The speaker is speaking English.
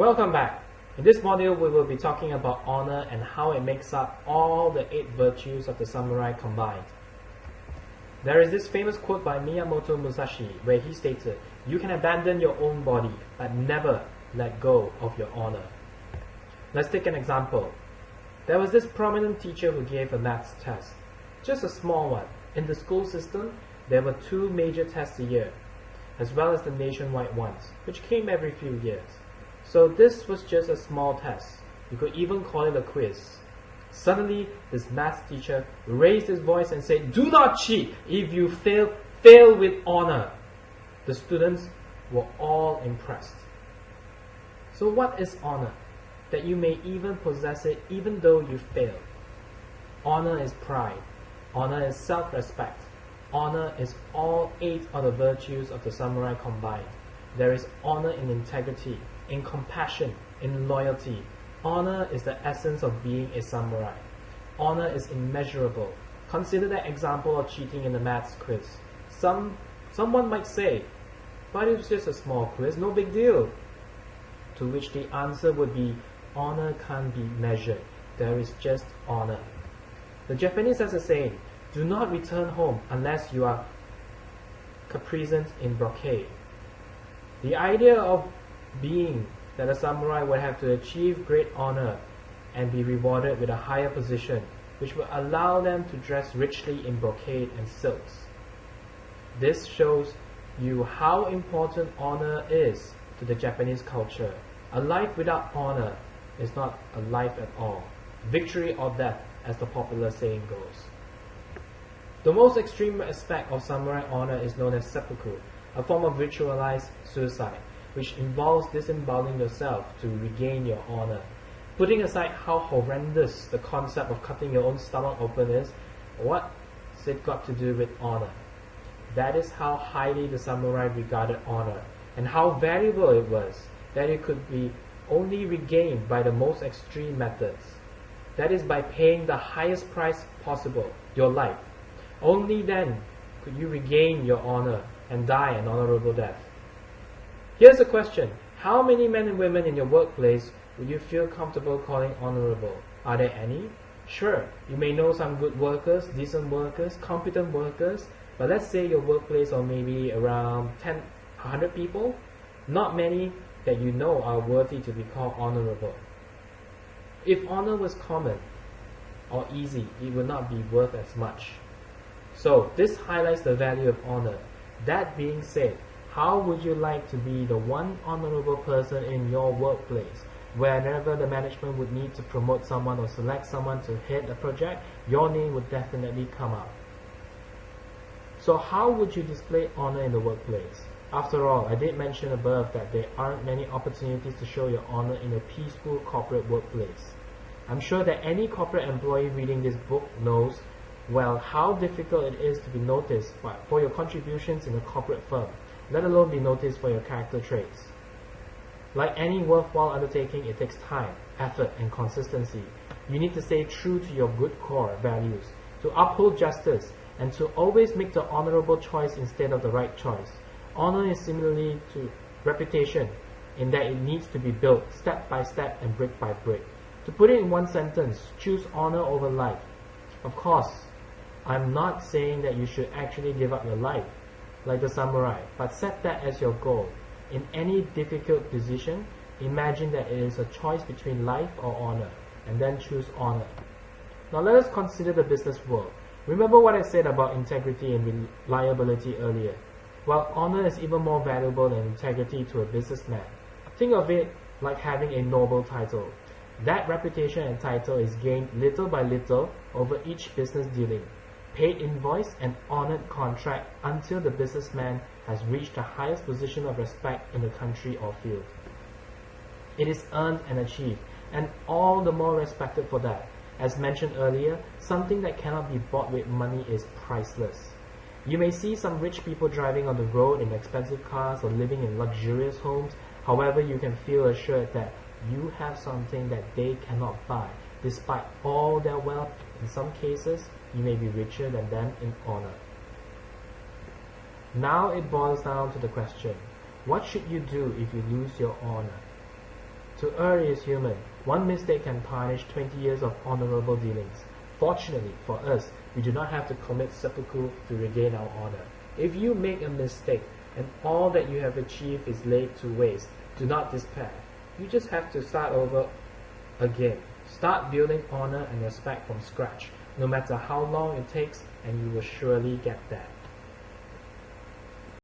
Welcome back. In this module, we will be talking about honor and how it makes up all the 8 virtues of the samurai combined. There is this famous quote by Miyamoto Musashi where he stated, "You can abandon your own body, but never let go of your honor." Let's take an example. There was this prominent teacher who gave a maths test, just a small one. In the school system, there were 2 major tests a year, as well as the nationwide ones, which came every few years. So this was just a small test. You could even call it a quiz. Suddenly, this maths teacher raised his voice and said, "Do not cheat. If you fail with honor." The students were all impressed. So what is honor? That you may even possess it even though you fail. Honor is pride. Honor is self-respect. Honor is all 8 of the virtues of the samurai combined. There is honor in integrity, in compassion, in loyalty. Honor is the essence of being a samurai. Honor is immeasurable. Consider that example of cheating in the maths quiz. Someone might say, "But it was just a small quiz, no big deal." To which the answer would be, honor can't be measured. There is just honor. The Japanese has a saying, "Do not return home unless you are caparisoned in brocade." The idea of being that a samurai would have to achieve great honor and be rewarded with a higher position, which will allow them to dress richly in brocade and silks. This shows you how important honor is to the Japanese culture. A life without honor is not a life at all. Victory or death, as the popular saying goes. The most extreme aspect of samurai honor is known as seppuku, a form of ritualized suicide, which involves disemboweling yourself to regain your honor. Putting aside how horrendous the concept of cutting your own stomach open is, what's it got to do with honor? That is how highly the samurai regarded honor, and how valuable it was, that it could be only regained by the most extreme methods. That is by paying the highest price possible, your life. Only then could you regain your honor and die an honorable death. Here's a question. How many men and women in your workplace would you feel comfortable calling honorable? Are there any? Sure, you may know some good workers, decent workers, competent workers, but let's say your workplace or maybe around 100 people, not many that you know are worthy to be called honorable. If honor was common or easy, it would not be worth as much. So this highlights the value of honor. That being said, how would you like to be the one honorable person in your workplace? Whenever the management would need to promote someone or select someone to head a project, your name would definitely come out. So how would you display honor in the workplace? After all, I did mention above that there aren't many opportunities to show your honor in a peaceful corporate workplace. I'm sure that any corporate employee reading this book knows well how difficult it is to be noticed for your contributions in a corporate firm, let alone be noticed for your character traits. Like any worthwhile undertaking, it takes time, effort, and consistency. You need to stay true to your good core values, to uphold justice, and to always make the honorable choice instead of the right choice. Honor is similarly to reputation, in that it needs to be built step by step and brick by brick. To put it in one sentence, choose honor over life. Of course, I'm not saying that you should actually give up your life like the samurai, but set that as your goal. In any difficult decision, imagine that it is a choice between life or honor, and then choose honor. Now let us consider the business world. Remember what I said about integrity and reliability earlier. Well, honor is even more valuable than integrity to a businessman. Think of it like having a noble title. That reputation and title is gained little by little over each business dealing. Paid invoice and honored contract until the businessman has reached the highest position of respect in the country or field. It is earned and achieved, and all the more respected for that. As mentioned earlier, something that cannot be bought with money is priceless. You may see some rich people driving on the road in expensive cars or living in luxurious homes. However, you can feel assured that you have something that they cannot buy. Despite all their wealth, in some cases, you may be richer than them in honor. Now it boils down to the question, what should you do if you lose your honor? To err is human. One mistake can tarnish 20 years of honorable dealings. Fortunately for us, we do not have to commit seppuku to regain our honor. If you make a mistake and all that you have achieved is laid to waste, do not despair. You just have to start over again. Start building honor and respect from scratch, no matter how long it takes, and you will surely get there.